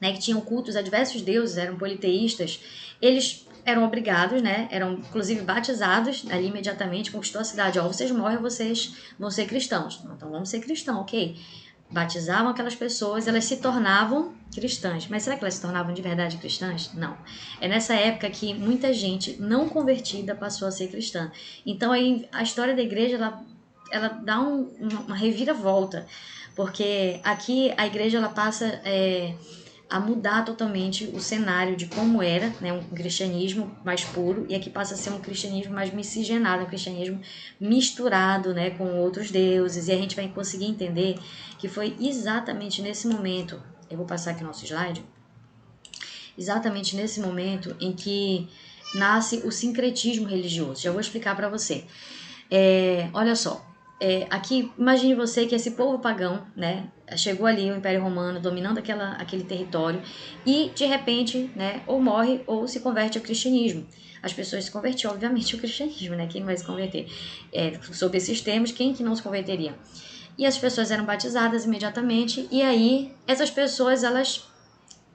né, que tinham cultos a diversos deuses, eram politeístas, eles eram obrigados, né, eram inclusive batizados ali imediatamente, conquistou a cidade. Ó, vocês morrem, vocês vão ser cristãos. Então, vamos ser cristãos, ok? Batizavam aquelas pessoas, elas se tornavam cristãs. Mas será que elas se tornavam de verdade cristãs? Não. É nessa época que muita gente não convertida passou a ser cristã. Então aí a história da igreja ela dá uma reviravolta, porque aqui a igreja ela passa a mudar totalmente o cenário de como era, né, um cristianismo mais puro, e aqui passa a ser um cristianismo mais miscigenado, um cristianismo misturado, né, com outros deuses, e a gente vai conseguir entender que foi exatamente nesse momento, eu vou passar aqui o nosso slide, exatamente nesse momento em que nasce o sincretismo religioso. Já vou explicar para você. Olha só, aqui, imagine você que esse povo pagão, né, chegou ali o Império Romano dominando aquele território e de repente, né, ou morre ou se converte ao cristianismo. As pessoas se convertiam, obviamente, ao cristianismo, né, quem vai se converter? Sob esses termos, quem que não se converteria? E as pessoas eram batizadas imediatamente e aí essas pessoas elas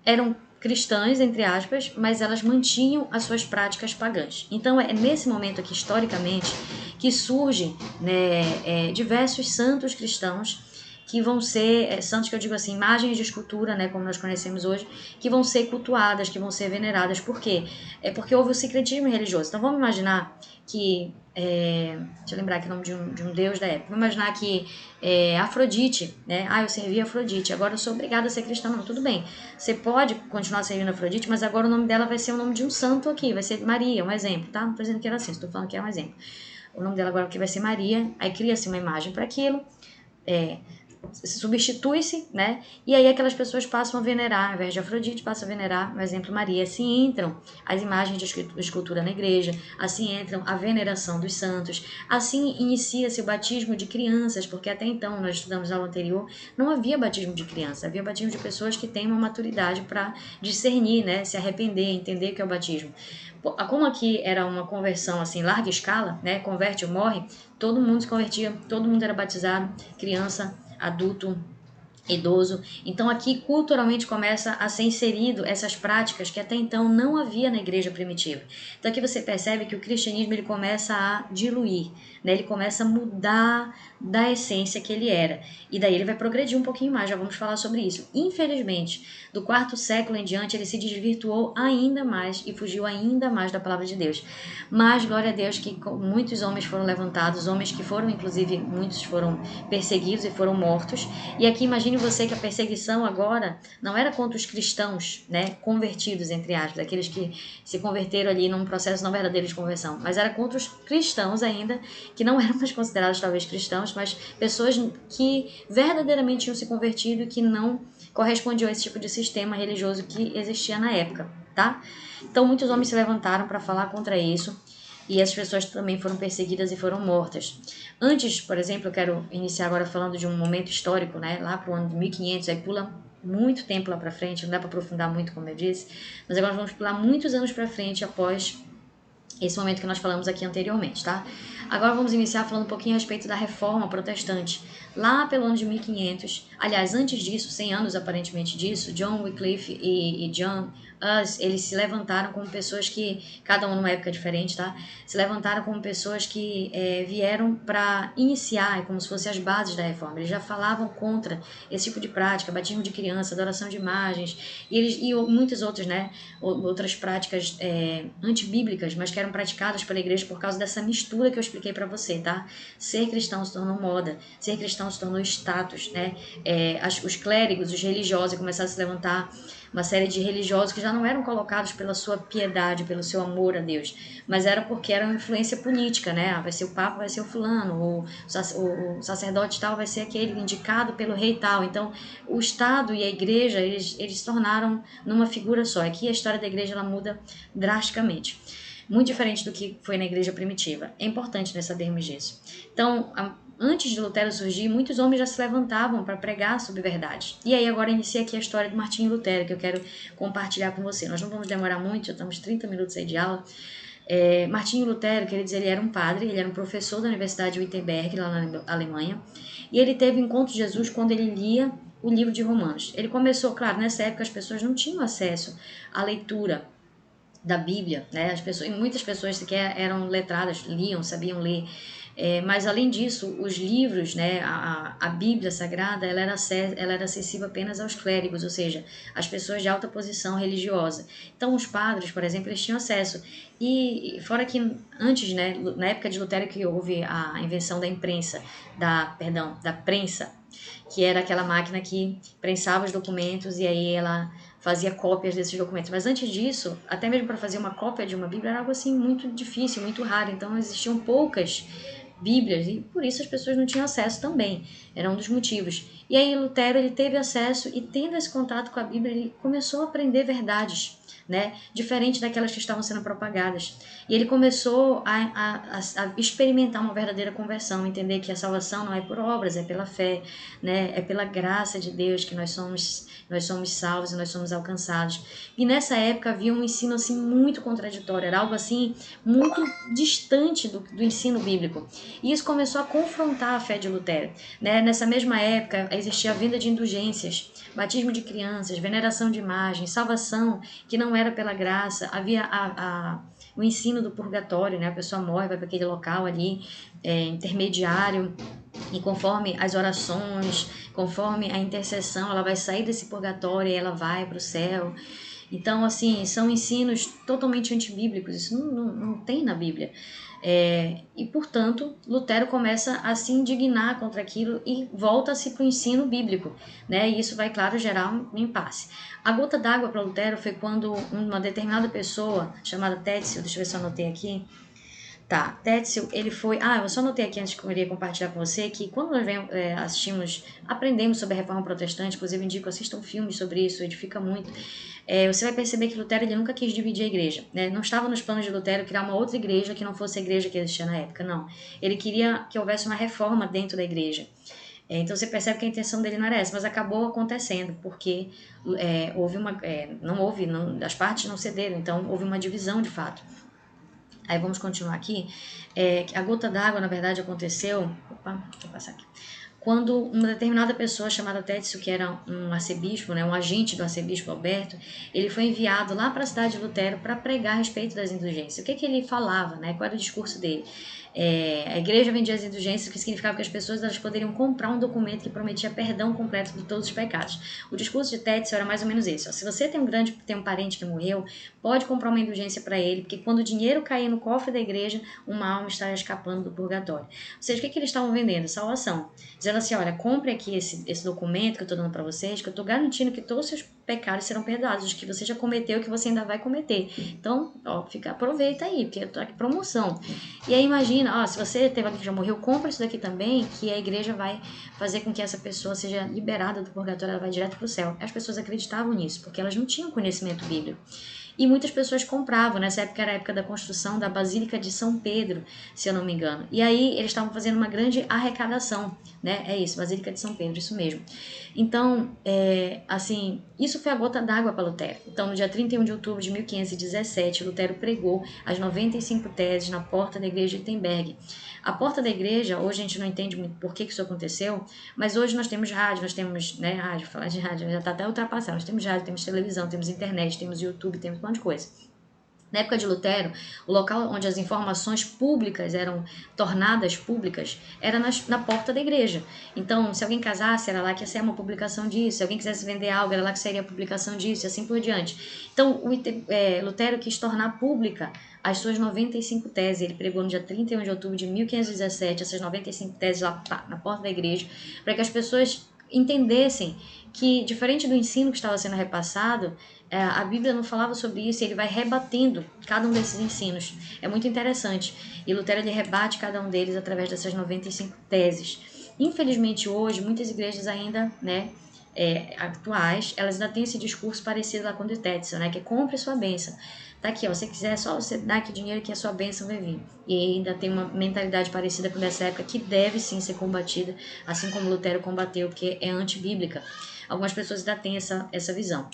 eram cristãs, entre aspas, mas elas mantinham as suas práticas pagãs. Então é nesse momento aqui, historicamente, que surgem, né, diversos santos cristãos que vão ser, santos que eu digo assim, imagens de escultura, né, como nós conhecemos hoje, que vão ser cultuadas, que vão ser veneradas. Por quê? É porque houve o sincretismo religioso. Então vamos imaginar que, deixa eu lembrar aqui o nome de um deus da época, vamos imaginar que Afrodite, né, eu servi Afrodite, agora eu sou obrigada a ser cristã. Não, tudo bem, você pode continuar servindo Afrodite, mas agora o nome dela vai ser o nome de um santo aqui, vai ser Maria, um exemplo, tá? Não estou dizendo que era assim, estou falando que é um exemplo. O nome dela agora aqui vai ser Maria, aí cria-se uma imagem para aquilo, substitui-se, né? E aí aquelas pessoas passam a venerar, ao invés de Afrodite, passam a venerar, por exemplo, Maria. Assim entram as imagens de escultura na igreja, assim entram a veneração dos santos, assim inicia-se o batismo de crianças, porque até então, nós estudamos na aula anterior, não havia batismo de criança, havia batismo de pessoas que têm uma maturidade para discernir, né? Se arrepender, entender o que é o batismo. Como aqui era uma conversão assim, larga escala, né? Converte ou morre, todo mundo se convertia, todo mundo era batizado, criança, adulto, idoso. Então aqui culturalmente começa a ser inserido essas práticas que até então não havia na igreja primitiva. Então aqui você percebe que o cristianismo ele começa a diluir, né? Ele começa a mudar da essência que ele era. E daí ele vai progredir um pouquinho mais, já vamos falar sobre isso. Infelizmente, do quarto século em diante, ele se desvirtuou ainda mais e fugiu ainda mais da palavra de Deus. Mas, glória a Deus, que muitos homens foram levantados, homens que foram, inclusive, muitos foram perseguidos e foram mortos. E aqui imagine imagine você que a perseguição agora não era contra os cristãos, né, convertidos, entre aspas, aqueles que se converteram ali num processo não verdadeiro de conversão, mas era contra os cristãos ainda, que não eram mais considerados talvez cristãos, mas pessoas que verdadeiramente tinham se convertido e que não correspondiam a esse tipo de sistema religioso que existia na época, tá? Então muitos homens se levantaram para falar contra isso, e essas pessoas também foram perseguidas e foram mortas. Antes, por exemplo, eu quero iniciar agora falando de um momento histórico, né, lá para o ano de 1500, aí pula muito tempo lá para frente, não dá para aprofundar muito, como eu disse, mas agora vamos pular muitos anos para frente após esse momento que nós falamos aqui anteriormente, tá? Agora vamos iniciar falando um pouquinho a respeito da Reforma Protestante. Lá pelo ano de 1500, aliás, antes disso, 100 anos aparentemente disso, John Wycliffe e John Hus, eles se levantaram como pessoas que, cada um numa época diferente, tá? Se levantaram como pessoas que vieram para iniciar, como se fossem as bases da Reforma. Eles já falavam contra esse tipo de prática, batismo de criança, adoração de imagens, e muitas outras, né? Outras práticas antibíblicas, mas que eram praticadas pela igreja por causa dessa mistura que eu expliquei para você, tá? Ser cristão se tornou moda, ser cristão se tornou status, né? Os clérigos, os religiosos começaram a se levantar, uma série de religiosos que já não eram colocados pela sua piedade, pelo seu amor a Deus, mas era porque era uma influência política, né? Vai ser o papa, vai ser o fulano, o sacerdote tal vai ser aquele indicado pelo rei tal. Então, o Estado e a igreja, eles se tornaram numa figura só. Aqui a história da igreja ela muda drasticamente. Muito diferente do que foi na igreja primitiva. É importante nós sabermos disso. Então, antes de Lutero surgir, muitos homens já se levantavam para pregar sobre verdades. E aí agora inicia aqui a história de Martinho Lutero, que eu quero compartilhar com você. Nós não vamos demorar muito, já estamos 30 minutos aí de aula. Martinho Lutero, quer dizer, ele era um padre, ele era um professor da Universidade de Wittenberg, lá na Alemanha, e ele teve encontro de Jesus quando ele lia o livro de Romanos. Ele começou, claro, nessa época as pessoas não tinham acesso à leitura da Bíblia, né? Muitas pessoas sequer eram letradas, liam, sabiam ler. Mas além disso, os livros, né, a Bíblia Sagrada, ela era acessível apenas aos clérigos, ou seja, às pessoas de alta posição religiosa. Então os padres, por exemplo, eles tinham acesso. E fora que antes, né, na época de Lutero que houve a invenção da imprensa, da prensa, que era aquela máquina que prensava os documentos e aí ela fazia cópias desses documentos. Mas antes disso, até mesmo para fazer uma cópia de uma Bíblia era algo assim muito difícil, muito raro. Então existiam poucas Bíblias e por isso as pessoas não tinham acesso também. Era um dos motivos. E aí Lutero ele teve acesso e tendo esse contato com a Bíblia ele começou a aprender verdades, né? Diferente daquelas que estavam sendo propagadas. E ele começou a experimentar uma verdadeira conversão, entender que a salvação não é por obras, é pela fé, né? É pela graça de Deus que nós somos salvos e nós somos alcançados. E nessa época havia um ensino assim muito contraditório, era algo assim muito distante do ensino bíblico. E isso começou a confrontar a fé de Lutero, né? Nessa mesma época existia a venda de indulgências, batismo de crianças, veneração de imagens, salvação que não era pela graça, havia o ensino do purgatório, né? A pessoa morre, vai para aquele local ali, intermediário, e conforme as orações, conforme a intercessão, ela vai sair desse purgatório e ela vai para o céu. Então, assim, são ensinos totalmente antibíblicos, isso não tem na Bíblia. E, portanto, Lutero começa a se indignar contra aquilo e volta-se para o ensino bíblico, né? E isso vai, claro, gerar um impasse. A gota d'água para Lutero foi quando uma determinada pessoa, chamada Tetzel, deixa eu ver se eu anotei aqui, tá, Tetzel, ele foi... eu só anotei aqui antes que eu queria compartilhar com você que quando nós aprendemos sobre a Reforma Protestante, inclusive indico, assistam filmes sobre isso, edifica muito, você vai perceber que Lutero ele nunca quis dividir a igreja, né? Não estava nos planos de Lutero criar uma outra igreja que não fosse a igreja que existia na época, não. Ele queria que houvesse uma reforma dentro da igreja. Então você percebe que a intenção dele não era essa, mas acabou acontecendo, porque as partes não cederam, então houve uma divisão de fato. Aí vamos continuar aqui. A gota d'água, na verdade, aconteceu... Opa, deixa eu passar aqui. Quando uma determinada pessoa chamada Tetzel, que era um arcebispo, né, um agente do arcebispo Alberto, ele foi enviado lá para a cidade de Lutero para pregar a respeito das indulgências. O que ele falava, né? Qual era o discurso dele? A igreja vendia as indulgências, o que significava que as pessoas elas poderiam comprar um documento que prometia perdão completo de todos os pecados. O discurso de Tetzel era mais ou menos isso. Se você tem um parente que morreu, pode comprar uma indulgência para ele, porque quando o dinheiro cair no cofre da igreja, uma alma estará escapando do purgatório. Ou seja, o que eles estavam vendendo? Salvação. Dizendo dizendo assim, olha, compre aqui esse documento que eu tô dando para vocês, que eu tô garantindo que todos os seus pecados serão perdoados, os que você já cometeu, que você ainda vai cometer. Então, ó, aproveita aí, porque tá aqui promoção. E aí imagina, ó, se você teve alguém que já morreu, compra isso daqui também, que a igreja vai fazer com que essa pessoa seja liberada do purgatório, ela vai direto pro céu. As pessoas acreditavam nisso, porque elas não tinham conhecimento bíblico. E muitas pessoas compravam, nessa época era a época da construção da Basílica de São Pedro, se eu não me engano. E aí eles estavam fazendo uma grande arrecadação, né? É isso, Basílica de São Pedro, isso mesmo. Então, assim, isso foi a gota d'água para Lutero. Então, no dia 31 de outubro de 1517, Lutero pregou as 95 teses na porta da igreja de Wittenberg. A porta da igreja, hoje a gente não entende muito por que isso aconteceu, mas hoje nós temos rádio, nós temos, né, rádio, falar de rádio já está até ultrapassado, nós temos rádio, temos televisão, temos internet, temos YouTube, temos um monte de coisa. Na época de Lutero, o local onde as informações públicas eram tornadas públicas era na porta da igreja. Então, se alguém casasse, era lá que ia sair uma publicação disso. Se alguém quisesse vender algo, era lá que sairia a publicação disso, e assim por diante. Então, Lutero quis tornar pública as suas 95 teses. Ele pregou no dia 31 de outubro de 1517, essas 95 teses lá na porta da igreja, para que as pessoas entendessem que, diferente do ensino que estava sendo repassado, a Bíblia não falava sobre isso, e ele vai rebatendo cada um desses ensinos. É muito interessante. E Lutero ele rebate cada um deles através dessas 95 teses. Infelizmente, hoje, muitas igrejas ainda, né, atuais, elas ainda têm esse discurso parecido lá com o de Tetzel, né, que é compre sua bênção. Tá aqui, ó, se você quiser, é só você dar aqui dinheiro que a sua bênção vai vir. E ainda tem uma mentalidade parecida com dessa época que deve sim ser combatida, assim como Lutero combateu, porque é antibíblica. Algumas pessoas ainda têm essa visão.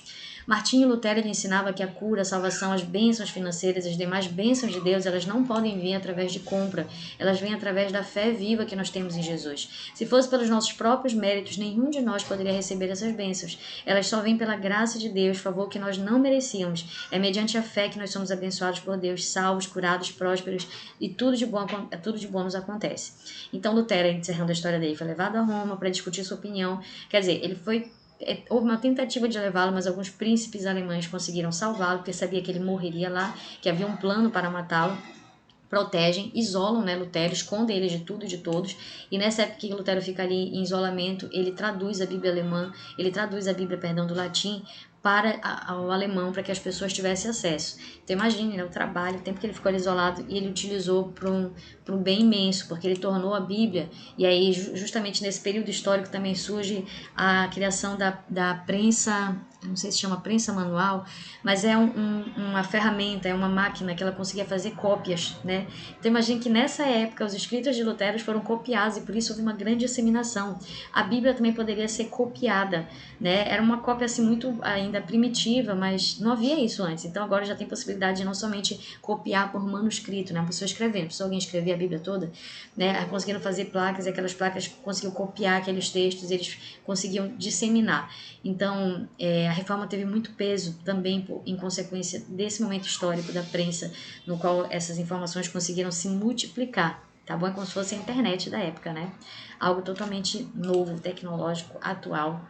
Martinho Lutero ele ensinava que a cura, a salvação, as bênçãos financeiras, as demais bênçãos de Deus, elas não podem vir através de compra, elas vêm através da fé viva que nós temos em Jesus. Se fosse pelos nossos próprios méritos, nenhum de nós poderia receber essas bênçãos. Elas só vêm pela graça de Deus, favor que nós não merecíamos. É mediante a fé que nós somos abençoados por Deus, salvos, curados, prósperos, e tudo de bom nos acontece. Então Lutero, encerrando a história dele, foi levado a Roma para discutir sua opinião. Quer dizer, houve uma tentativa de levá-lo, mas alguns príncipes alemães conseguiram salvá-lo, porque sabia que ele morreria lá, que havia um plano para matá-lo. Protegem, isolam, né, Lutero, escondem ele de tudo e de todos, e nessa época que Lutero fica ali em isolamento, ele traduz a Bíblia alemã, do latim para o alemão, para que as pessoas tivessem acesso. Então imagine, né, o trabalho, o tempo que ele ficou ali isolado, e ele utilizou para um bem imenso, porque ele tornou a Bíblia, e aí justamente nesse período histórico também surge a criação da prensa, não sei se chama prensa manual, mas é uma ferramenta, é uma máquina que ela conseguia fazer cópias, né? Então imagine que nessa época os escritos de Lutero foram copiados, e por isso houve uma grande disseminação. A Bíblia também poderia ser copiada, né? Era uma cópia assim muito ainda primitiva, mas não havia isso antes. Então agora já tem possibilidade de não somente copiar por manuscrito, né? A pessoa escrevendo, se alguém escrevia a Bíblia toda, né? Conseguiram fazer placas, e aquelas placas conseguiam copiar aqueles textos, eles conseguiam disseminar. Então, a reforma teve muito peso também em consequência desse momento histórico da prensa, no qual essas informações conseguiram se multiplicar, tá bom? É como se fosse a internet da época, né? Algo totalmente novo, tecnológico, atual.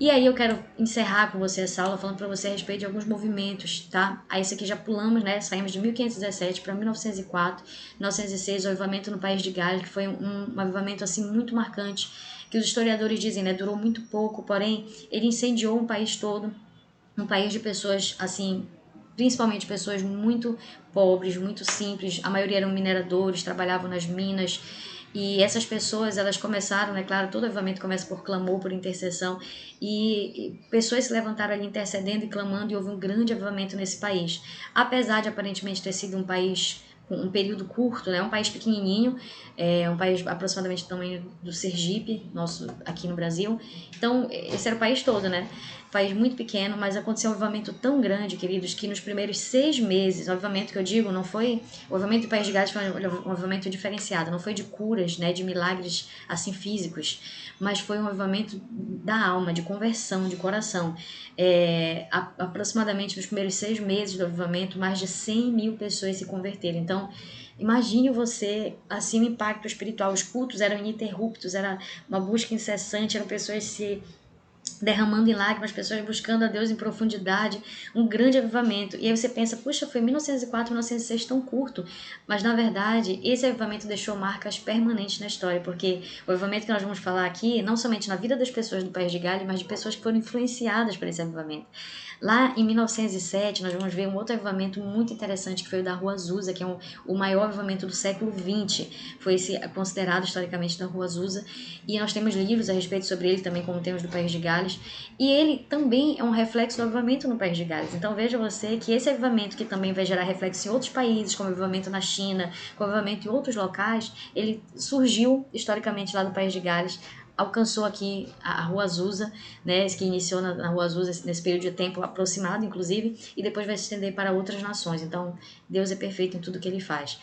E aí eu quero encerrar com você essa aula falando para você a respeito de alguns movimentos, tá? Aí esse aqui já pulamos, né? Saímos de 1517 para 1904, 1906, o avivamento no país de Gales, que foi um avivamento assim muito marcante, que os historiadores dizem, né? Durou muito pouco, porém ele incendiou um país todo, um país de pessoas assim, principalmente pessoas muito pobres, muito simples, a maioria eram mineradores, trabalhavam nas minas, e essas pessoas, elas começaram, né, claro, todo avivamento começa por clamor, por intercessão, e pessoas se levantaram ali intercedendo e clamando, e houve um grande avivamento nesse país. Apesar de aparentemente ter sido um país com um período curto, né, um país pequenininho, um país aproximadamente do tamanho do Sergipe, nosso aqui no Brasil. Então, esse era o país todo, né? País muito pequeno, mas aconteceu um avivamento tão grande, queridos, que nos primeiros 6 meses, o avivamento que eu digo, não foi... O avivamento do País de Gales foi um avivamento diferenciado, não foi de curas, né, de milagres, assim, físicos, mas foi um avivamento da alma, de conversão, de coração. Aproximadamente nos primeiros 6 meses do avivamento, mais de 100 mil pessoas se converteram. Então, imagine você, assim, o impacto espiritual. Os cultos eram ininterruptos, era uma busca incessante, eram pessoas se derramando em lágrimas, pessoas buscando a Deus em profundidade, um grande avivamento. E aí você pensa, puxa, foi 1904, 1906 tão curto. Mas na verdade, esse avivamento deixou marcas permanentes na história, porque o avivamento que nós vamos falar aqui, não somente na vida das pessoas do País de Gales, mas de pessoas que foram influenciadas por esse avivamento. Lá em 1907, nós vamos ver um outro avivamento muito interessante, que foi o da Rua Azusa, que é o maior avivamento do século XX. Foi esse considerado historicamente da Rua Azusa. E nós temos livros a respeito sobre ele também, como temos do País de Gales. E ele também é um reflexo do avivamento no País de Gales. Então veja você que esse avivamento, que também vai gerar reflexo em outros países, como o avivamento na China, como o avivamento em outros locais, ele surgiu historicamente lá do País de Gales, alcançou aqui a Rua Azusa, né, que iniciou na Rua Azusa nesse período de tempo aproximado, inclusive, e depois vai se estender para outras nações. Então, Deus é perfeito em tudo que ele faz.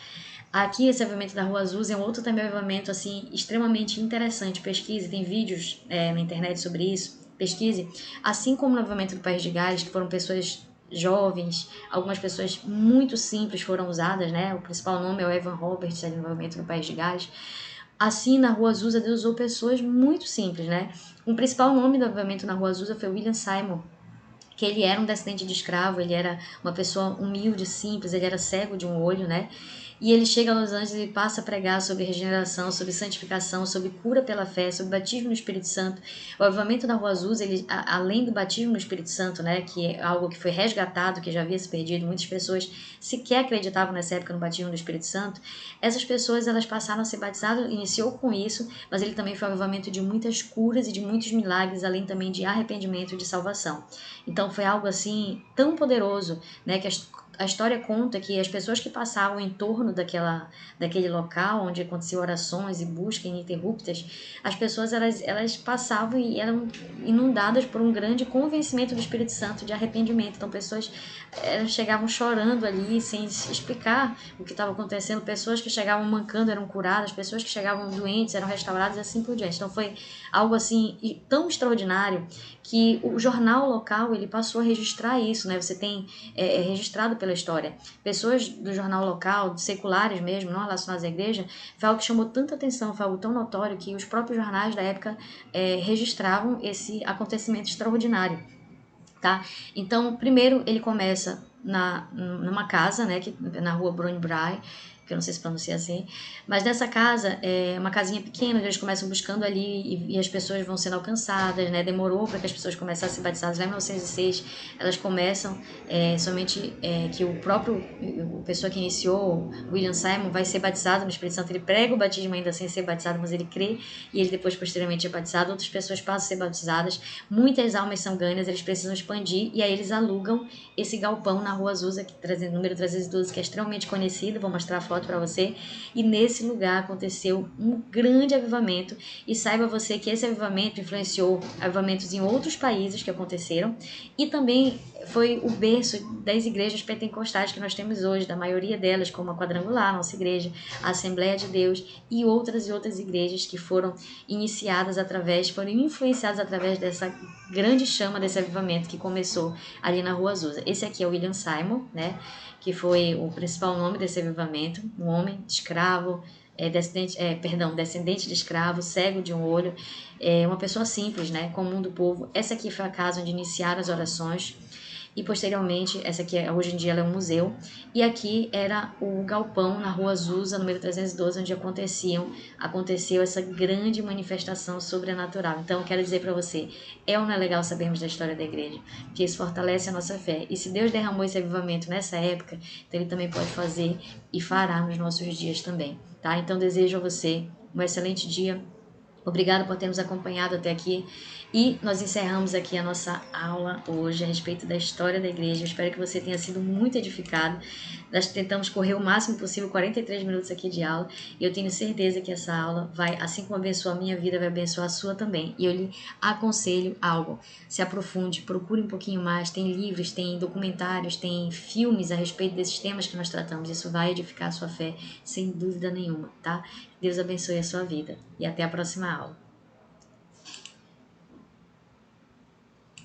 Aqui, esse avivamento da Rua Azusa é um outro também avivamento assim, extremamente interessante. Pesquise, tem vídeos na internet sobre isso. Pesquise. Assim como no avivamento do País de Gales, que foram pessoas jovens, algumas pessoas muito simples foram usadas, né? O principal nome é o Evan Roberts, ali no avivamento do País de Gales. Assim, na Rua Azusa, Deus usou pessoas muito simples, né? O principal nome do avivamento na Rua Azusa foi William Seymour, que ele era um descendente de escravo, ele era uma pessoa humilde, simples, ele era cego de um olho, né? E ele chega a Los Angeles e passa a pregar sobre regeneração, sobre santificação, sobre cura pela fé, sobre batismo no Espírito Santo. O avivamento da Rua Azusa, ele, além do batismo no Espírito Santo, né, que é algo que foi resgatado, que já havia se perdido, muitas pessoas sequer acreditavam nessa época no batismo do Espírito Santo, essas pessoas elas passaram a ser batizadas, iniciou com isso, mas ele também foi um avivamento de muitas curas e de muitos milagres, além também de arrependimento e de salvação. Então foi algo assim tão poderoso, né, que a história conta que as pessoas que passavam em torno daquele local onde aconteciam orações e buscas ininterruptas, as pessoas elas passavam e eram inundadas por um grande convencimento do Espírito Santo de arrependimento. Então pessoas chegavam chorando ali sem explicar o que estava acontecendo, pessoas que chegavam mancando eram curadas, pessoas que chegavam doentes eram restauradas e assim por diante. Então foi algo assim tão extraordinário que o jornal local ele passou a registrar isso, né? Você tem registrado pela história. Pessoas do jornal local, seculares mesmo, não relacionadas à igreja, foi algo que chamou tanta atenção, foi algo tão notório que os próprios jornais da época registravam esse acontecimento extraordinário. Tá? Então, primeiro ele começa numa casa, né, na rua Brunbray, que eu não sei se pronuncia assim, mas nessa casa é uma casinha pequena, eles começam buscando ali e as pessoas vão sendo alcançadas, né? Demorou para que as pessoas começassem a ser batizadas. Lá em 1906, elas começam somente que a pessoa que iniciou, William Seymour, vai ser batizado no Espírito Santo. Ele prega o batismo ainda sem ser batizado, mas ele crê e ele depois posteriormente é batizado. Outras pessoas passam a ser batizadas. Muitas almas são ganhas, eles precisam expandir e aí eles alugam esse galpão na Rua Azusa, número 312, que é extremamente conhecido. Vou mostrar a foto para você. E nesse lugar aconteceu um grande avivamento. E saiba você que esse avivamento influenciou avivamentos em outros países que aconteceram. E também foi o berço das igrejas pentecostais que nós temos hoje, da maioria delas, como a Quadrangular, nossa igreja, a Assembleia de Deus e outras igrejas que foram foram influenciadas através dessa grande chama desse avivamento que começou ali na Rua Azusa. Esse aqui é o William Seymour, né, que foi o principal nome desse avivamento, um homem escravo, descendente de escravo, cego de um olho, uma pessoa simples, né, comum do povo. Essa aqui foi a casa onde iniciaram as orações. E posteriormente, essa aqui hoje em dia ela é um museu, e aqui era o galpão na Rua Azusa, número 312, onde aconteceu essa grande manifestação sobrenatural. Então, eu quero dizer para você, é ou não é legal sabermos da história da igreja? Que isso fortalece a nossa fé. E se Deus derramou esse avivamento nessa época, então Ele também pode fazer e fará nos nossos dias também, tá? Então, desejo a você um excelente dia. Obrigada por ter nos acompanhado até aqui e nós encerramos aqui a nossa aula hoje a respeito da história da igreja. Eu espero que você tenha sido muito edificado. Nós tentamos correr o máximo possível, 43 minutos aqui de aula, e eu tenho certeza que essa aula vai, assim como abençoa a minha vida, vai abençoar a sua também. E eu lhe aconselho algo, se aprofunde, procure um pouquinho mais, tem livros, tem documentários, tem filmes a respeito desses temas que nós tratamos. Isso vai edificar a sua fé, sem dúvida nenhuma, tá? Deus abençoe a sua vida e até a próxima aula.